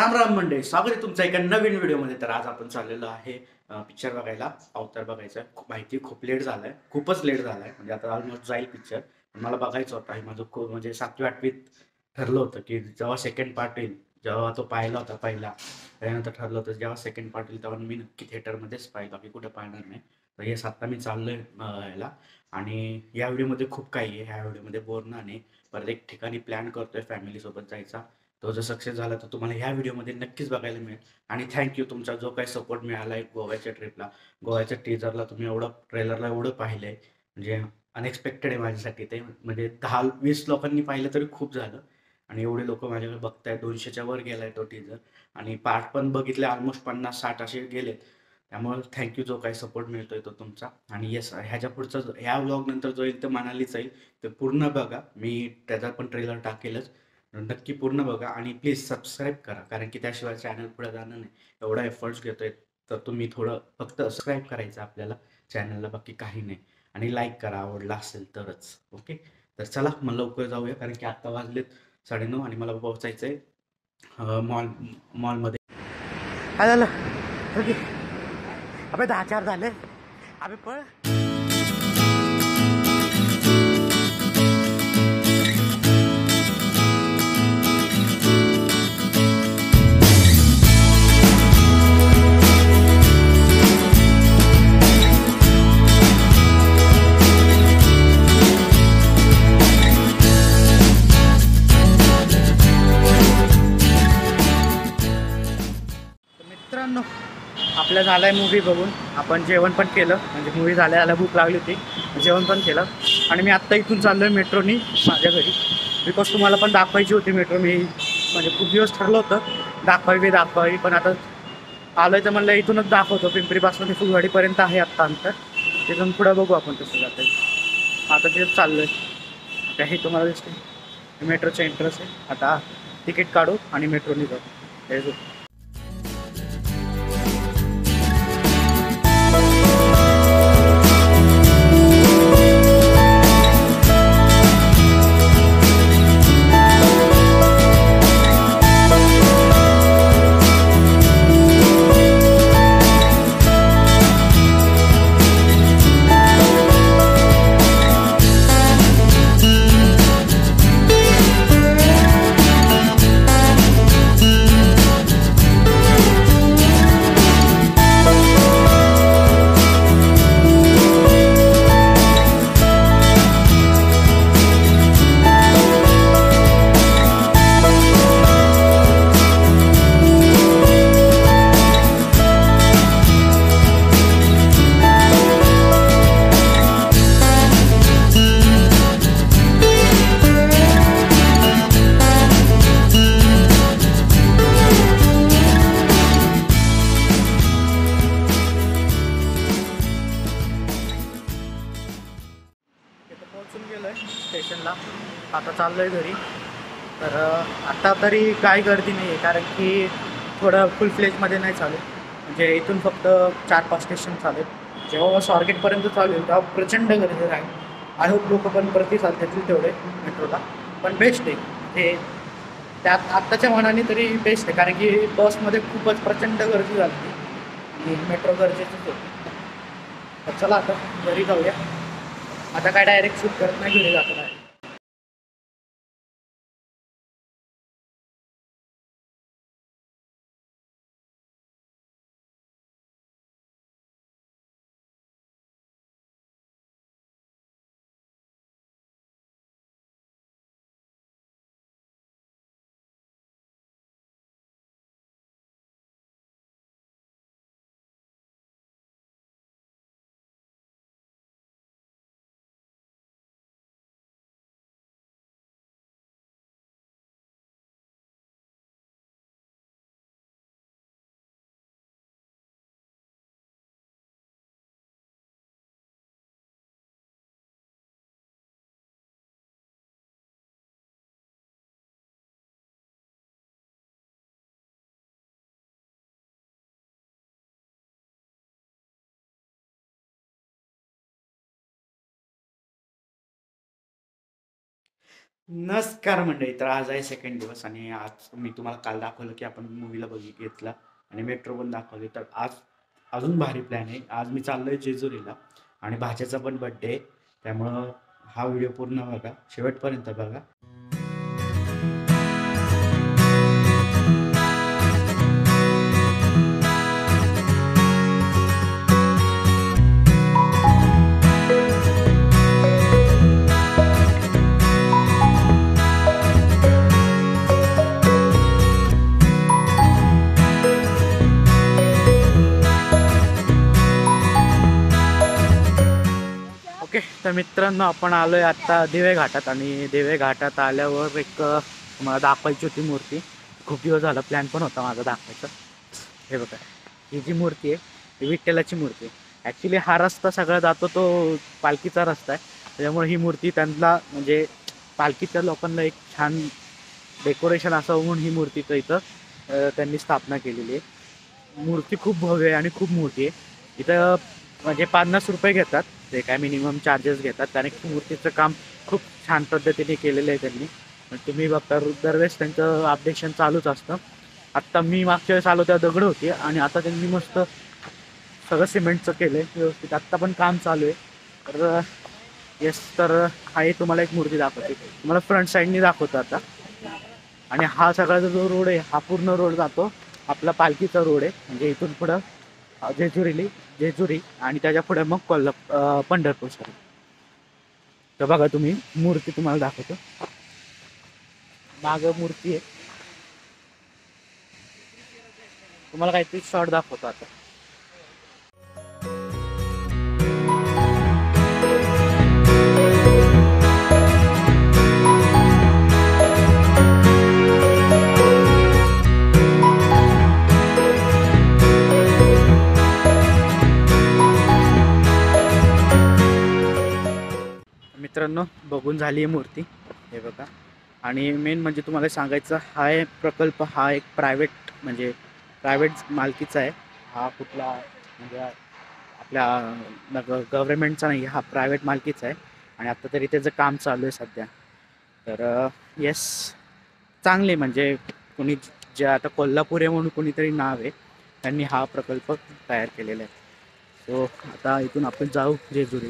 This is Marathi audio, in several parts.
राम राम मंडळी, स्वागत आहे तुमचं एका नवीन व्हिडिओमध्ये. तर आज आपण चाललेलो आहे पिक्चर बघायला. अवतार बघायचा. माहिती खूप लेट झालाय, खूपच लेट झालाय. म्हणजे आता ऑलमोस्ट जाईल पिक्चर. पण मला बघायचं होता. हे माझं खूप म्हणजे 7वी-8वीत ठरलं होतं की जेव्हा सेकंड पार्ट येईल, जेव्हा तो पाहिला होता पहिला, त्यानंतर ठरलं होतं जेव्हा सेकंड पार्ट येईल तेव्हा मी नक्की थिएटरमध्येच पाहिलं, बाकी कुठे पाहणार नाही. तर हे आता मी चाललोय याला. आणि या व्हिडिओमध्ये खूप काही आहे. ह्या व्हिडिओमध्ये बोलणार नाही. परत एक ठिकाणी प्लॅन करतोय फॅमिलीसोबत जायचा. तो जर सक्सेस झाला तर तुम्हाला ह्या व्हिडिओमध्ये नक्कीच बघायला मिळेल. आणि थँक्यू तुमचा जो काही सपोर्ट मिळाला आहे गोव्याच्या ट्रिपला. गोव्याच्या टीजरला तुम्ही एवढं, ट्रेलरला एवढं पाहिलं आहे, म्हणजे अनएक्सपेक्टेड आहे माझ्यासाठी ते. म्हणजे 10-20 लोकांनी पाहिलं तरी खूप झालं. आणि एवढे लोक माझ्याकडे बघतायत. 200च्या वर गेलाय तो टीजर. आणि पार्ट पण बघितले ऑलमोस्ट 50-60 असे गेलेत. त्यामुळे थँक्यू जो काही सपोर्ट मिळतोय तो तुमचा. आणि येस, ह्याच्या पुढचा ह्या व्लॉग नंतर जो येईल तो मनालीच येईल. ते पूर्ण बघा. मी त्याचा पण ट्रेलर टाकेलच. नक्की पूर्ण बघा आणि प्लीज सबस्क्राईब करा, कारण की त्याशिवाय चॅनल पुढे जाणं नाही. एवढा एफर्ट्स घेतोय तर तुम्ही थोडं फक्त सबस्क्राईब करायचं आपल्याला चॅनलला, बाकी काही नाही. आणि लाईक करा आवडला असेल तरच. ओके, तर चला मग लवकर जाऊया, कारण की आत्ता वाजलेत 9:30 आणि मला पोहोचायचं आहे मॉलमध्ये. काय झालं? ओके. अबे 10-4 झाले. अबे पळ. मित्रांनो, आपलं झालं आहे मूवी बघून. आपण जेवण पण केलं, म्हणजे मूवी झाल्याला भूक लागली होती, जेवण पण केलं. आणि मी आत्ता इथून चाललो आहे मेट्रोनी माझ्या घरी. बिकॉज तुम्हाला पण दाखवायची होती मेट्रो. मी म्हणजे खूप दिवस ठरलं होतं दाखवावी, पण आता आलो आहे तर म्हणलं इथूनच दाखवतो. पिंपरीपासून ते फुलवाडीपर्यंत आहे आत्ता अंतर. तिथून पुढं बघू आपण कसं जातं आहे. आता तिथं चाललो आहे. काही तुम्हाला दिसते मेट्रोचं एंट्रन्स आहे. आता तिकीट काढू आणि मेट्रोनी जाऊ. पोहोचून गेलो आहे स्टेशनला. आता चाललो आहे घरी. तर आता तरी काय गर्दी नाही आहे, कारण की थोडं फुल फ्लेजमध्ये नाही चालू. म्हणजे इथून फक्त 4-5 स्टेशन चालू आहेत. जेव्हा स्वारगेटपर्यंत चालू आहे तेव्हा प्रचंड गर्दी राहील. आय होप लोक पण प्रतिसाद देतील तेवढे मेट्रोला. पण बेस्ट आहे हे, त्यात आत्ताच्या मनाने तरी बेस्ट आहे, कारण की बसमध्ये खूपच प्रचंड गर्दी झाली आणि मेट्रो गरजेचंच होतं. तर चला आता घरी जाऊया. आता काय डायरेक्ट शूट करत नाही, घरी जातो नाही. नमस्कार मंडळी. तर आज आहे सेकंड दिवस आणि आज मी तुम्हाला काल दाखवलं की आपण मूवीला घेतला आणि मेट्रो पण दाखवली. तर आज अजून भारी प्लॅन आहे. आज मी चाललोय जेजुरीला आणि भाच्याचा पण बड्डे आहे. त्यामुळं हा व्हिडिओ पूर्ण बघा, शेवटपर्यंत बघा. ओके, तर मित्रांनो आपण आलोय आता दिवे घाटात आणि दिवे घाटात आल्यावर एक मला दाखवायची होती मूर्ती. खूप दिवस झाला प्लॅन पण होता माझा दाखवायचा. हे बघा, ही जी मूर्ती आहे ही विठ्ठलाची मूर्ती आहे. ॲक्च्युली हा रस्ता सगळा जातो तो पालखीचा रस्ता आहे. त्याच्यामुळे ही मूर्ती त्यांना म्हणजे पालखीच्या लोकांना एक छान डेकोरेशन असावं म्हणून ही मूर्तीचं इथं त्यांनी स्थापना केलेली आहे. मूर्ती खूप भव्य आहे आणि खूप मोठी आहे. इथं म्हणजे 50 रुपये घेतात, ते काय मिनिमम चार्जेस घेतात, कारण की मूर्तीचं काम खूप छान पद्धतीने केलेलं आहे त्यांनी. तुम्ही बघता दरवेळेस त्यांचं अपडेशन चालूच असतं. आत्ता मी मागच्या वेळेस आलो त्या दगड होती आणि आता त्यांनी मस्त सगळं सिमेंटचं केलं आहे व्यवस्थित. आत्ता पण काम चालू आहे. तर येस, तर हा एक तुम्हाला एक मूर्ती दाखवते. तुम्हाला फ्रंट साईडनी दाखवतो आता. आणि हा सगळा जो रोड आहे हा पूर्ण रोड जातो आपला पालखीचा रोड आहे. म्हणजे इथून पुढं जेजुरी आणि त्याच्या पुढे मग पंढरपूर सर. तर बघा, तुम्ही मूर्ती तुम्हाला दाखवतो. मागं मूर्ती आहे. तुम्हाला काहीतरी शॉर्ट दाखवतो आता. मित्रांनो, बघून झाली आहे मूर्ती. हे बघा. आणि मेन म्हणजे तुम्हाला सांगायचं, हा एक प्रकल्प हा एक प्रायव्हेट मालकीचा आहे. हा कुठला म्हणजे आपल्या गव्हर्नमेंटचा नाही, हा प्रायव्हेट मालकीचा आहे. आणि आता तरी त्याचं काम चालू आहे सध्या. तर येस, चांगले म्हणजे कोणी जे आता कोल्हापुरे म्हणून कोणीतरी नाव आहे, त्यांनी हा प्रकल्प तयार केलेला आहे. सो आता इथून आपण जाऊ जेजुरी.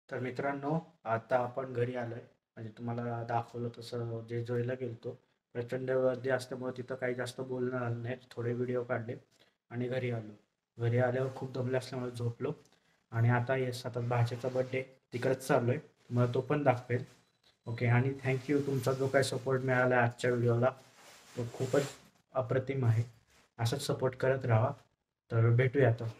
तर मित्रांनो, आता आपण घरी आलोय. म्हणजे तुम्हाला दाखवलं तसं जेजुरीला गेलतो. प्रचंड गर्दी असल्यामुळे तिथं काही जास्त बोलणं झालं नाही. थोडे व्हिडिओ काढले आणि घरी आलो. घरी आल्यावर खूप दमले असल्यामुळे झोपलो. आणि आता येस, आता भाच्याचा बड्डे तिकडेच चाललोय. मला तो पण दाखवेल. ओके, आणि थँक्यू. तुमचा जो काही सपोर्ट मिळाला आजच्या व्हिडिओला तो खूपच अप्रतिम आहे. असंच सपोर्ट करत राहा. तर भेटूया आता.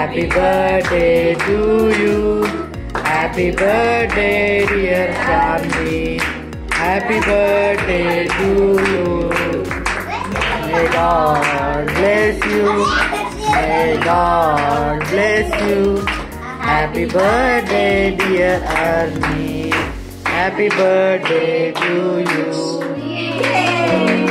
Happy birthday to you. Happy birthday, dear Shanti. Happy birthday to you. May God bless you. May God bless you. Happy birthday, dear Arnie. Happy birthday to you.